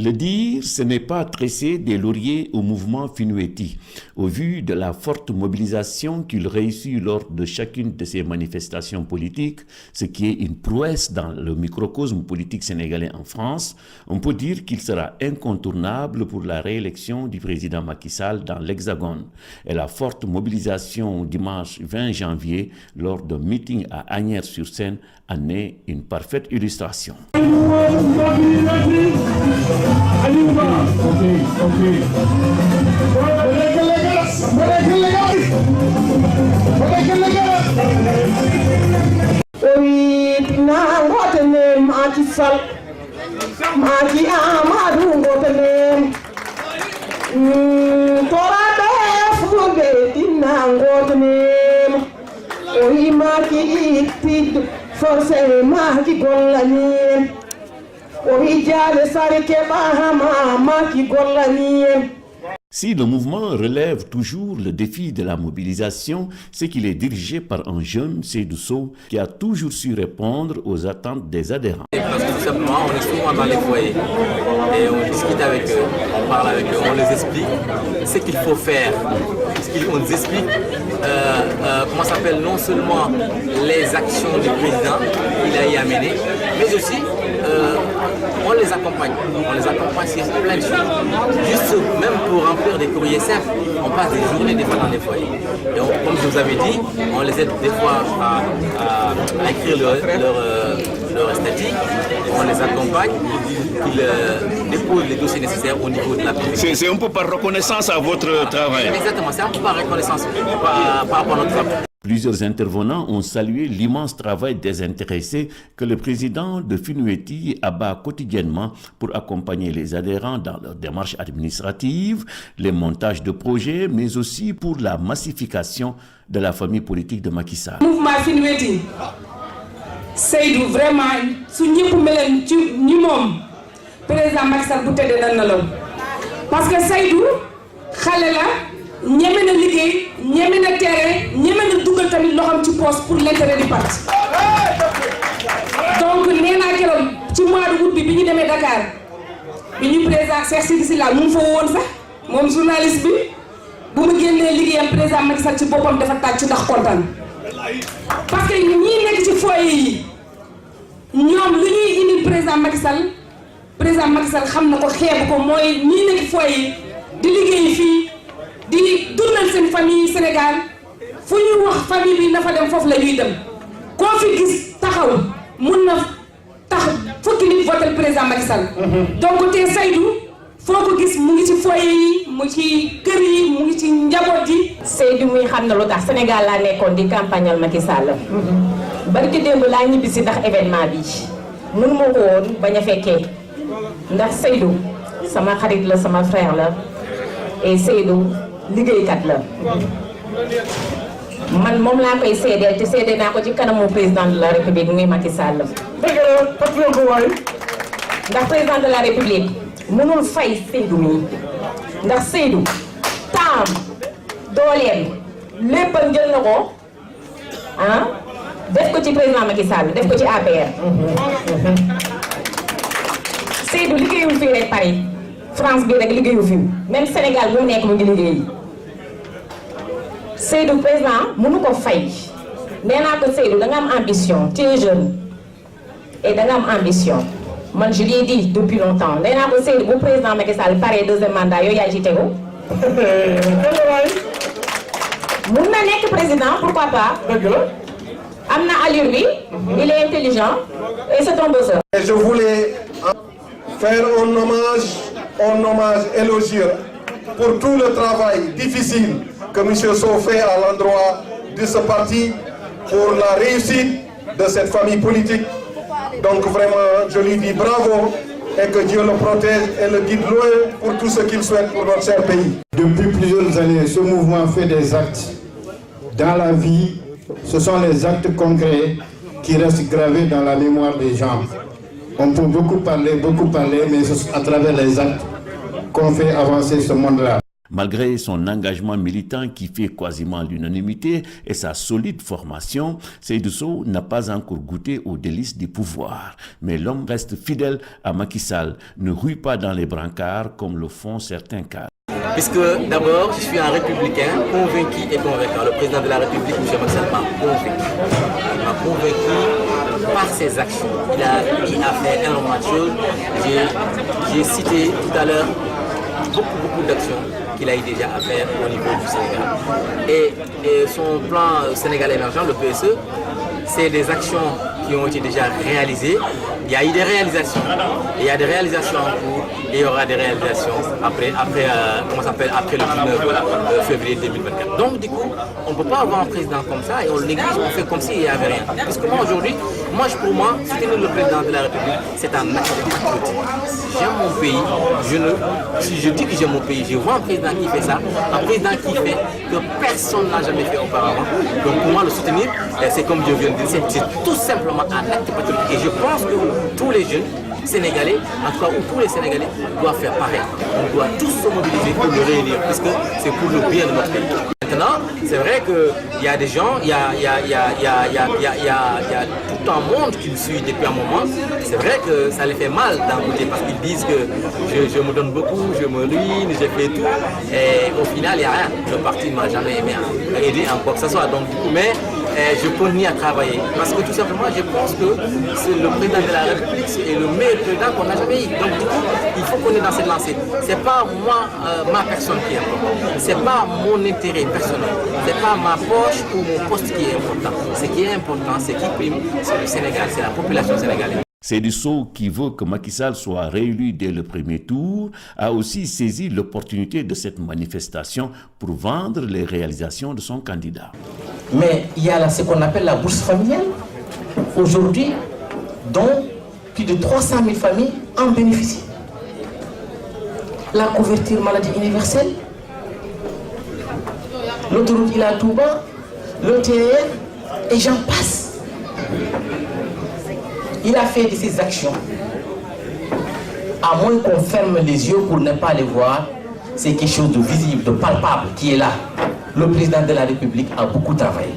Le dire, ce n'est pas tresser des lauriers au mouvement Finueti. Au vu de la forte mobilisation qu'il réussit lors de chacune de ses manifestations politiques, ce qui est une prouesse dans le microcosme politique sénégalais en France, on peut dire qu'il sera incontournable pour la réélection du président Macky Sall dans l'Hexagone. Et la forte mobilisation dimanche 20 janvier lors d'un meeting à Asnières-sur-Seine en est une parfaite illustration. Si le mouvement relève toujours le défi de la mobilisation, c'est qu'il est dirigé par un jeune Seydou Sow qui a toujours su répondre aux attentes des adhérents. Parce que tout simplement, on est souvent dans les foyers et on discute avec eux, on parle avec eux, on les explique ce qu'il faut faire. On nous explique comment s'appelle non seulement les actions du président qu'il a y à mener, mais aussi on les accompagne. On les accompagne sur plein de choses. Juste même pour remplir des courriers simples, on passe des journées des fois dans les foyers. Et comme je vous avais dit, on les aide des fois à écrire leur statut, on les accompagne, qu'ils déposent les dossiers nécessaires au niveau de la police. C'est un peu par reconnaissance à votre travail. Exactement, c'est un peu par reconnaissance par rapport à notre travail. Plusieurs intervenants ont salué l'immense travail désintéressé que le président de Finueti abat quotidiennement pour accompagner les adhérents dans leurs démarches administratives, les montages de projets, mais aussi pour la massification de la famille politique de Macky Sall. Mouvement Finueti, Seydou vraiment su ñëpp meleen ci ñi moom président Macky Sall bu tëddee na nelaw parce que Seydou xale la ñeme na liggéey ñeme na tere ñeme na dugal tamit loxoom ci poste pour l'intérêt du parti. Donc nee naa keroog ci mois de août bi ñu demee Dakar bi ñu président Cheikh Sidi Sylla mu ngi fa woon sax moom journaliste bi bu mu génnee liggéeyam président Macky Sall ci boppam dafa tàcc ndax kontaan parce que ñii nekk ci foyer yi ñoom lu ñuy indi président Macky Sall xam na ko xeebu ko mooy ñii nekk foyer yi di liggéey fii di dundal seen famille Sénégal fu ñu wax famille bi na fa dem foofu la ñuy dem koo fi gis taxaw mun na tax fukki nit votel président Macky Sall. Donc te Seydou foo ko gis mu ngi ci foyer yi mu ci kër yi mu ngi ci njaboot yi. Seydou muy xam na lu tax Sénégal laa nekkoon di campagnal Macky Sall. barki démb laa ñibbisi ndax événement bi mënu ma ko woon bañ a fekkee ndax Seydou sama xarit la sama frère la et Seydou liggéeykat la man moom laa koy seedeel te seede naa ko ci kanamu président de la république muy Macky Sall. ndax président de la république mënul fay Seydou mi ndax Seydou temps dooleem léppam jël na ko def ko ci président Macky Sall def ko ci APR. Seydou liggéeyul fii rek Paris France bii rek liggéeyu fi même Sénégal bu nekk mu ngi liggéey Seydou président mënu ko fay nee naa ko Seydou da nga am ambition tu es jeune et da nga am ambition man je l'ai dit depuis longtemps nee naa ko Seydou bu président Macky Sall pare deuxième mandat yow yaa ci tegu mun na nekk président pourquoi pas. am na allure bi il est intelligent et c'est un bosseur. Et je voulais faire un hommage élogieux pour tout le travail difficile que M. Sow fait à l'endroit de ce parti pour la réussite de cette famille politique. Donc vraiment, je lui dis bravo et que Dieu le protège et le guide loin pour tout ce qu'il souhaite pour notre cher pays. Depuis plusieurs années, ce mouvement fait des actes. Dans la vie, ce sont les actes concrets qui restent gravés dans la mémoire des gens. On peut beaucoup parler, mais c'est à travers les actes qu'on fait avancer ce monde-là. Malgré son engagement militant qui fait quasiment l'unanimité et sa solide formation, Seydou Sow n'a pas encore goûté aux délices du pouvoir. Mais l'homme reste fidèle à Macky Sall, ne rue pas dans les brancards comme le font certains cadres. Puisque d'abord, je suis un républicain convaincu et convaincant. Le président de la République, M. Macky Sall, m'a convaincu. Il m'a convaincu par ses actions. Il a fait énormément de choses. J'ai cité tout à l'heure beaucoup d'actions qu'il a eu déjà à faire au niveau du Sénégal. Et son plan Sénégal émergent, le PSE, c'est des actions qui ont été déjà réalisées. Il y a eu des réalisations, il y a des réalisations en cours et il y aura des réalisations après le 19 février 2024. Donc du coup, on ne peut pas avoir un président comme ça et on le néglige, on fait comme s'il n'y avait rien. Parce que moi aujourd'hui, pour moi, soutenir le président de la République, c'est un acte de patriotisme. J'aime mon pays, si je dis que j'aime mon pays, je vois un président qui fait ça, un président qui fait que personne n'a jamais fait auparavant. Donc pour moi, le soutenir, c'est comme je viens de dire, c'est tout simplement un acte patriotique. Et je pense que tous les jeunes Sénégalais, en tout cas où tous les Sénégalais doivent faire pareil. On doit tous se mobiliser pour le réélire, puisque c'est pour le bien de notre pays. Maintenant, c'est vrai qu'il y a des gens, il y a tout un monde qui me suit depuis un moment. C'est vrai que ça les fait mal d'un côté parce qu'ils disent que je me donne beaucoup, je me ruine, j'ai fait tout. Et au final, il n'y a rien. Le parti ne m'a jamais aidé en quoi que ce soit. Donc, mais je continue à travailler parce que tout simplement, je pense que c'est le président de la République est le meilleur président qu'on n'a jamais eu. Donc, du coup, il faut qu'on est dans cette lancée. Ce n'est pas moi, ma personne qui est importante. Ce n'est pas mon intérêt personnel. Ce n'est pas ma poche ou mon poste qui est important. Ce qui est important, c'est qui prime, c'est le Sénégal, c'est la population sénégalaise. Seydou Sow, qui veut que Macky Sall soit réélu dès le premier tour, a aussi saisi l'opportunité de cette manifestation pour vendre les réalisations de son candidat. Mais il y a ce qu'on appelle la bourse familiale. Aujourd'hui, dont plus de 300 000 familles en bénéficient. La couverture maladie universelle, l'autoroute Ila Touba, le TER, et j'en passe. Il a fait de ces actions, à moins qu'on ferme les yeux pour ne pas les voir, c'est quelque chose de visible, de palpable qui est là. Le président de la République a beaucoup travaillé.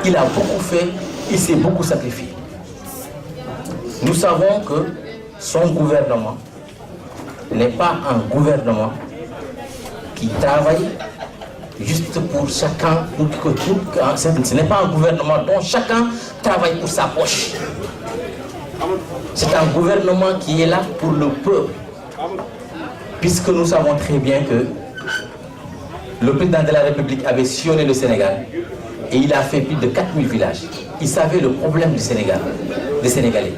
Il a beaucoup fait, il s'est beaucoup sacrifié. Nous savons que son gouvernement n'est pas un gouvernement qui travaille juste pour chacun, ce n'est pas un gouvernement dont chacun travaille pour sa poche. C'est un gouvernement qui est là pour le peuple. Puisque nous savons très bien que le président de la République avait sillonné le Sénégal et il a fait plus de 4000 villages. Il savait le problème du Sénégal, des Sénégalais.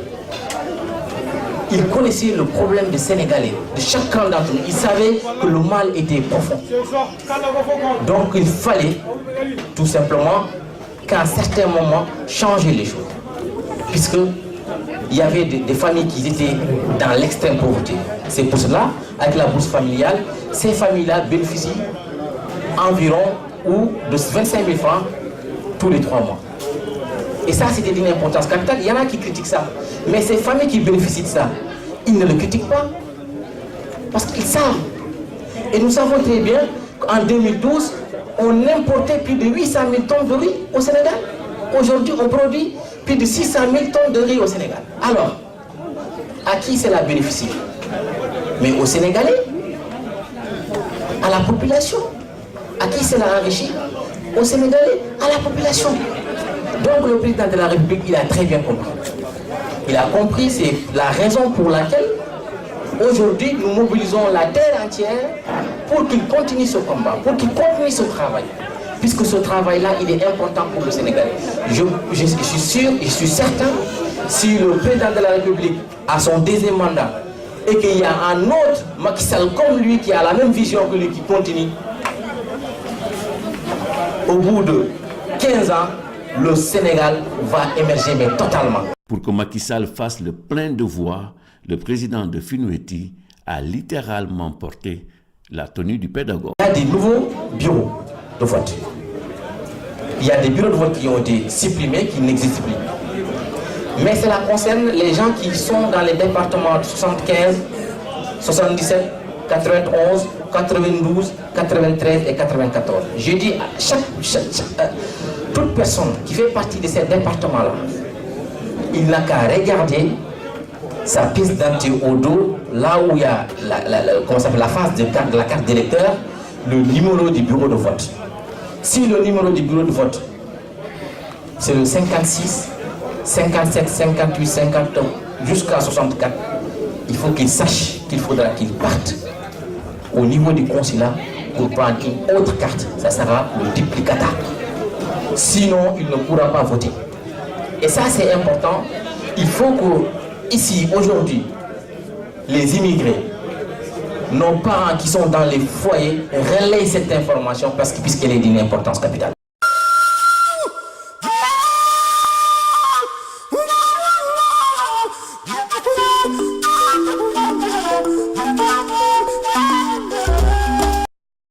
Il connaissait le problème des Sénégalais, de chacun d'entre nous. Il savait que le mal était profond. Donc il fallait tout simplement qu'à un certain moment changer les choses. Puisque il y avait des familles qui étaient dans l'extrême pauvreté. C'est pour cela, avec la bourse familiale, ces familles-là bénéficient environ de 25 000 francs tous les 3 mois. Et ça, c'était d'une importance capitale. Il y en a qui critiquent ça. Mais ces familles qui bénéficient de ça, ils ne le critiquent pas. Parce qu'ils savent. Et nous savons très bien qu'en 2012, on importait plus de 800 000 tonnes de riz au Sénégal. Aujourd'hui, on produit plus de 600 000 tonnes de riz au Sénégal. Alors, à qui cela bénéficie? Mais aux Sénégalais, à la population. À qui cela enrichit? Aux Sénégalais, à la population. Donc le président de la République, il a très bien compris. Il a compris, c'est la raison pour laquelle aujourd'hui nous mobilisons la terre entière pour qu'il continue ce combat, pour qu'il continue ce travail. Puisque ce travail-là, il est important pour le Sénégal. Je suis sûr, je suis certain, si le président de la République a son deuxième mandat et qu'il y a un autre Macky Sall comme lui qui a la même vision que lui qui continue, au bout de 15 ans, le Sénégal va émerger, mais totalement. Pour que Macky Sall fasse le plein de voix, le président de Finueti a littéralement porté la tenue du pédagogue. Il y a des nouveaux bureaux de vote. Il y a des bureaux de vote qui ont été supprimés, qui n'existent plus. Mais cela concerne les gens qui sont dans les départements 75, 77, 91, 92, 93 et 94. Je dis à toute personne qui fait partie de ces départements-là, il n'a qu'à regarder sa pièce d'identité au dos, là où il y a la face de la carte d'électeur, le numéro du bureau de vote. Si le numéro du bureau de vote, c'est le 56, 57, 58, 59, jusqu'à 64, il faut qu'il sache qu'il faudra qu'il parte au niveau du consulat pour prendre une autre carte. Ça sera le duplicata. Sinon, il ne pourra pas voter. Et ça, c'est important. Il faut que, ici, aujourd'hui, les immigrés, nos parents qui sont dans les foyers, relayent cette information puisqu'elle est d'une importance capitale.